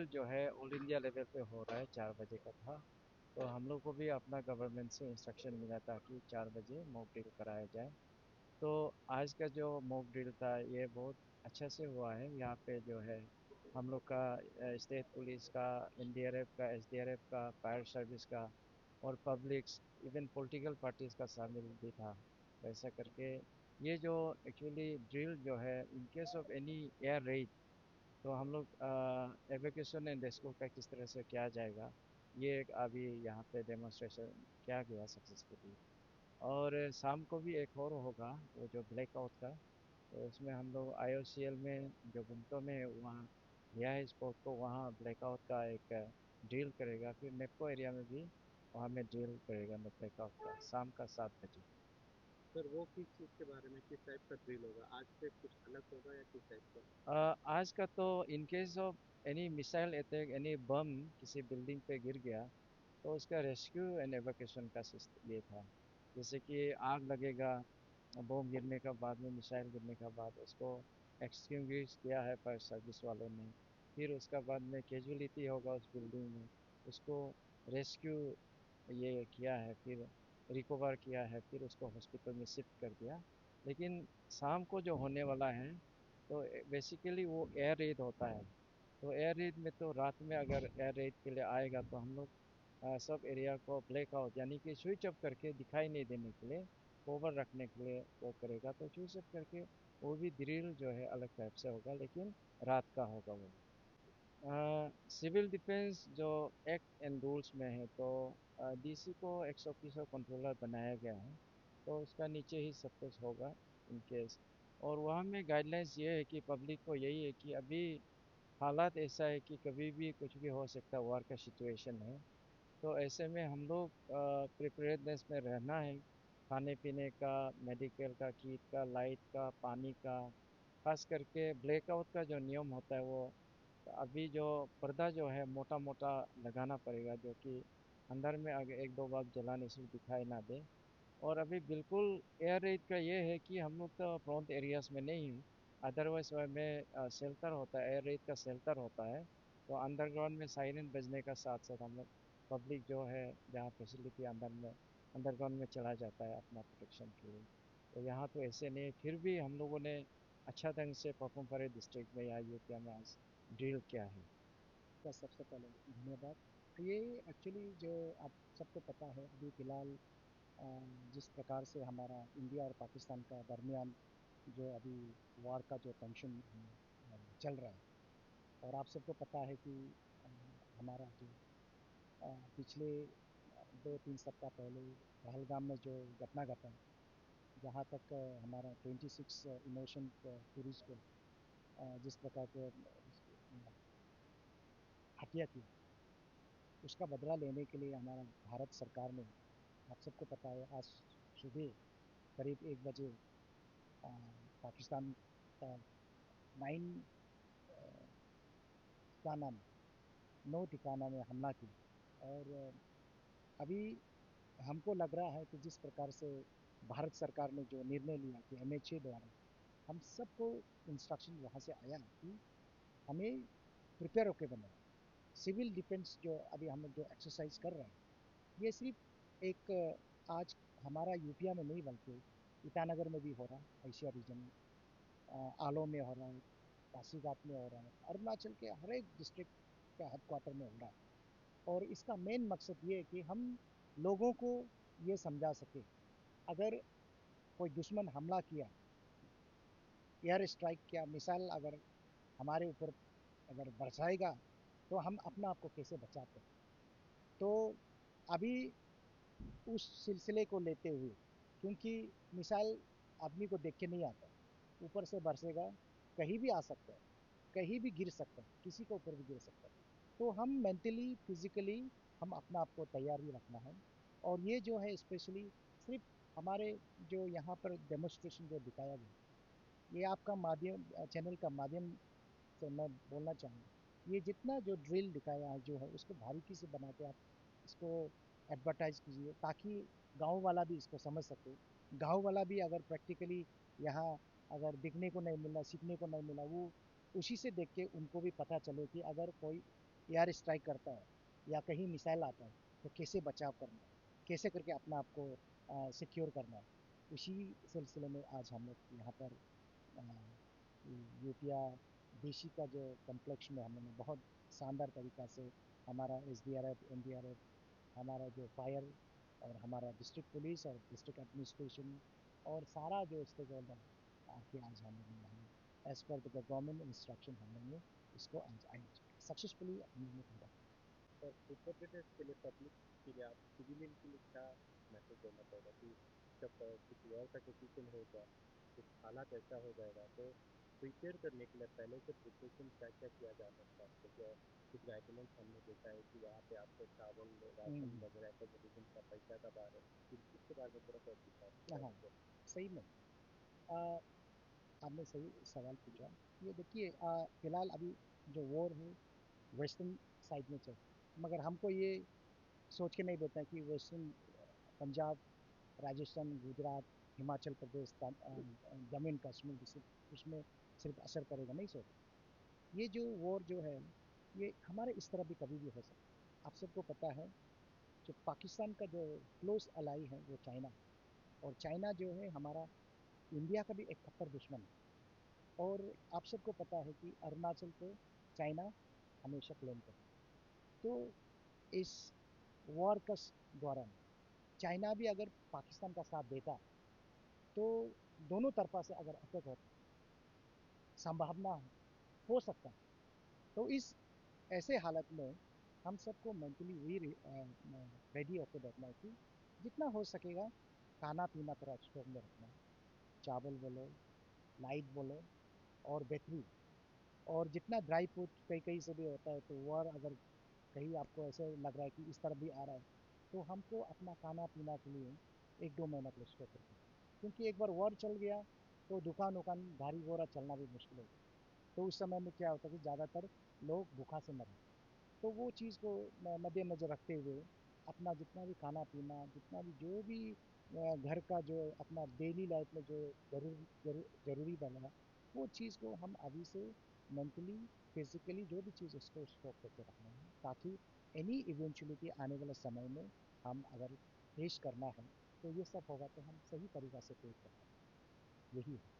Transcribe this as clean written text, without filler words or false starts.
Drill जो है all India level पे हो रहा है, 4 बजे का था। तो हम लोग को भी अपना गवर्नमेंट से इंस्ट्रक्शन मिला था कि 4 बजे मॉक ड्रिल कराया जाए। तो आज का जो मॉक ड्रिल था ये बहुत अच्छा से हुआ है। यहाँ पे जो है हम लोग का स्टेट पुलिस का, एनडीआरएफ का, एसडीआरएफ का, फायर सर्विस का और पब्लिक्स, इवन पॉलिटिकल पार्टीज का शामिल भी था। तो ऐसा करके ये जो एक्चुअली ड्रिल जो है इन case of any air red, तो हम लोग एवोक्यूशन एंड रेस्क्यू का किस तरह से किया जाएगा, ये एक अभी यहाँ पे डेमोन्स्ट्रेशन किया गया सक्सेसफुली। और शाम को भी एक और होगा, वो जो ब्लैकआउट का। तो उसमें हम लोग आईओसीएल में जो गुमटो में है, वहाँ लिया है स्पॉट को, वहाँ ब्लैकआउट का एक ड्रिल करेगा। फिर नेपको एरिया में भी वहाँ में ड्रिल करेगा ब्लैकआउट का, शाम का 7 बजे। सर वो किस चीज़ के बारे में, किस टाइप का ड्रिल होगा? आज से कुछ अलग होगा या किस टाइप का? आज का तो in case of any missile attack, any bomb किसी बिल्डिंग पे गिर गया, तो उसका रेस्क्यू एंड एवोकेशन का ये था। जैसे कि आग लगेगा, बम गिरने का बाद में, मिसाइल गिरने का बाद उसको एक्सटिंग्विश किया है फायर सर्विस वालों ने। फिर उसका बाद में कैजुअलिटी होगा उस बिल्डिंग में, उसको रेस्क्यू ये किया है, फिर रिकवर किया है, फिर उसको हॉस्पिटल में शिफ्ट कर दिया। लेकिन शाम को जो होने वाला है, तो बेसिकली वो एयर रेड होता है। तो एयर रेड में तो रात में अगर एयर रेड के लिए आएगा, तो हम लोग सब एरिया को ब्लैकआउट यानी कि स्विच ऑफ करके, दिखाई नहीं देने के लिए, कवर रखने के लिए वो करेगा। तो स्विच ऑफ करके वो भी ड्रिल जो है अलग टाइप से होगा, लेकिन रात का होगा वो। सिविल डिफेंस जो एक्ट एंड रूल्स में है, तो डीसी को एक्स ऑफिसर कंट्रोलर बनाया गया है। तो उसका नीचे ही सब कुछ होगा इन केस। और वहाँ में गाइडलाइंस ये है कि पब्लिक को यही है कि अभी हालात ऐसा है कि कभी भी कुछ भी हो सकता है, वार का सिचुएशन है। तो ऐसे में हम लोग प्रिपेयर्डनेस में रहना है, खाने पीने का, मेडिकल का, किट का, लाइट का, पानी का। खास करके ब्लैकआउट का जो नियम होता है, वो अभी जो पर्दा जो है मोटा मोटा लगाना पड़ेगा, जो कि अंदर में अगर एक दो बार जलाने से दिखाई ना दे। और अभी बिल्कुल एयर रेड का ये है कि हम लोग तो फ्रंट एरियाज में नहीं हैं। अदरवाइज वह में शेल्टर होता है, एयर रेड का शेल्टर होता है। तो अंडरग्राउंड में साइरन बजने का साथ साथ हम लोग पब्लिक जो है, जहाँ फैसिलिटी अंदर में अंडरग्राउंड में चला जाता है अपना प्रोटेक्शन के लिए। तो यहाँ तो ऐसे नहीं, फिर भी हम लोगों ने अच्छा ढंग से पपुम परे डिस्ट्रिक्ट में या यूपी में आज ड्रिल किया है। सर सबसे पहले धन्यवाद। ये एक्चुअली जो आप सबको पता है, अभी फ़िलहाल अ, जिस प्रकार से हमारा इंडिया और पाकिस्तान का दरमियान जो अभी वार का जो टेंशन चल रहा है। और आप सबको पता है कि अ, हमारा जो पिछले 2-3 सप्ताह पहले पहलगाम में जो घटना घटा, जहाँ तक हमारा 26 इनोसेंट टूरिस्ट को जिस प्रकार के हत्या किया, उसका बदला लेने के लिए हमारा भारत सरकार ने, आप सबको पता है, आज सुबह करीब 1 बजे अ, पाकिस्तान का 9 ठिकाना में 9 ठिकाना में हमला किया। और अभी हमको लग रहा है कि जिस प्रकार से भारत सरकार ने जो निर्णय लिया कि एमएचए द्वारा हम सबको इंस्ट्रक्शन वहाँ से आया कि हमें प्रिपेयर होकर बनना है। सिविल डिफेंस जो अभी हम जो एक्सरसाइज कर रहे हैं, ये सिर्फ एक आज हमारा यूपिया में नहीं, बल्कि ईटानगर में भी हो रहा है, एशिया रीजन में, आलो में हो रहा है, पासीघाट में हो रहा है, अरुणाचल के हर एक डिस्ट्रिक्ट का हेडक्वार्टर में हो रहा है। और इसका मेन मकसद ये है कि हम लोगों को ये समझा सके, अगर कोई दुश्मन हमला किया, एयर स्ट्राइक किया, मिसाइल अगर हमारे ऊपर अगर बरसाएगा, तो हम अपना आप को कैसे बचाते हैं। तो अभी उस सिलसिले को लेते हुए, क्योंकि मिसाइल आदमी को देख के नहीं आता, ऊपर से बरसेगा, कहीं भी आ सकता है, कहीं भी गिर सकता है, किसी के ऊपर भी गिर सकता है। तो हम मेंटली फिजिकली हम अपना आप को तैयार ही रखना है। और ये जो है स्पेशली सिर्फ हमारे जो यहाँ पर डेमोस्ट्रेशन जो दिखाया गया, ये आपका माध्यम चैनल का माध्यम से मैं बोलना चाहूँगा, ये जितना जो ड्रिल दिखाया है जो है, उसको बारीकी से बना के आप इसको एडवर्टाइज कीजिए, ताकि गांव वाला भी इसको समझ सके। गांव वाला भी अगर प्रैक्टिकली यहाँ अगर देखने को नहीं मिला, सीखने को नहीं मिला, वो उसी से देख के उनको भी पता चले कि अगर कोई एयर स्ट्राइक करता है या कहीं मिसाइल आता है, तो कैसे बचाव करना है, कैसे करके अपना आपको सिक्योर करना है। उसी सिलसिले में आज हम लोग यहाँ पर यूपिया देशी का जो कॉम्प्लेक्स में हमने बहुत शानदार तरीका से हमारा एसडीआरएफ, एनडीआरएफ, हमारा जो फायर और हमारा डिस्ट्रिक्ट पुलिस और डिस्ट्रिक्ट एडमिनिस्ट्रेशन और सारा जो स्टेक होल्डर आके आज हम लोग ने यहाँ as per the government instruction हम लोग ने इसको आज आयोजित सक्सेसफुली हम लोग ने पूरा किया। और उत्तर प्रदेश के लिए पब्लिक के लिए आप सिविलियन के लिए क्या मैसेज देना चाहेगा कि जब कुछ वॉर का सिचुएशन होगा, कुछ हालात ऐसा हो जाएगा, तो प्रिपेयर करने के लिए पहले से प्रिपरेशन क्या क्या किया जा सकता है? जैसे कुछ गाइडलाइंस हमने देखा है कि वहाँ पे आपको चावल राशन वगैरह का मेडिसिन का पैसा का बारे में, इसके बारे में थोड़ा सा हाँ, डिस्कस सही में आपने सही सवाल पूछा। ये देखिए, फिलहाल अभी जो वॉर है वेस्टर्न साइड में चल रहा है, मगर हमको ये सोच के नहीं देता है कि वेस्टर्न पंजाब, राजस्थान, गुजरात, हिमाचल प्रदेश, जम्मू एंड कश्मीर उसमें सिर्फ असर करेगा, नहीं सोच। ये जो वॉर जो है, ये हमारे इस तरफ भी कभी भी हो सकता है। आप सबको पता है, जो पाकिस्तान का जो क्लोज अलाई है वो चाइना है, और चाइना जो है हमारा इंडिया का भी एक कट्टर दुश्मन है। और आप सबको पता है कि अरुणाचल को चाइना हमेशा क्लेम करता है। तो इस वॉर का दौरान चाइना भी अगर पाकिस्तान का साथ देता, तो दोनों तरफा से अगर अटैक होता, संभावना हो सकता है। तो इस ऐसे हालत में हम सबको मेंटली वही रेडी होकर बैठना है कि जितना हो सकेगा खाना पीना थोड़ा स्टोर में रखना है। चावल बोलो, लाइट बोलो, और बेहतरीन, और जितना ड्राई फ्रूट कहीं कहीं से भी होता है, तो वह अगर कहीं आपको ऐसे लग रहा है कि इस तरफ भी आ रहा है, तो हमको अपना खाना पीना के लिए 1-2 महीना के लिए स्टॉक करना है। क्योंकि एक बार वॉर चल गया तो दुकान उकान गाड़ी घोड़ा चलना भी मुश्किल हो गया। तो उस समय में क्या होता है कि ज़्यादातर लोग भूखा से मर। तो वो चीज़ को मद्देनज़र रखते हुए अपना जितना भी खाना पीना, जितना भी जो भी घर का जो अपना डेली लाइफ में जो ज़रूरी बना, वो चीज़ को हम अभी से मेंटली, फिजिकली जो भी चीज़ उसको स्टॉक करके रखना है, ताकि एनी इवेंचुअलिटी आने वाले समय में हम अगर पेश करना है, तो ये सब होगा तो हम सही तरीक़ा से पेश कर पाएँ। यही है।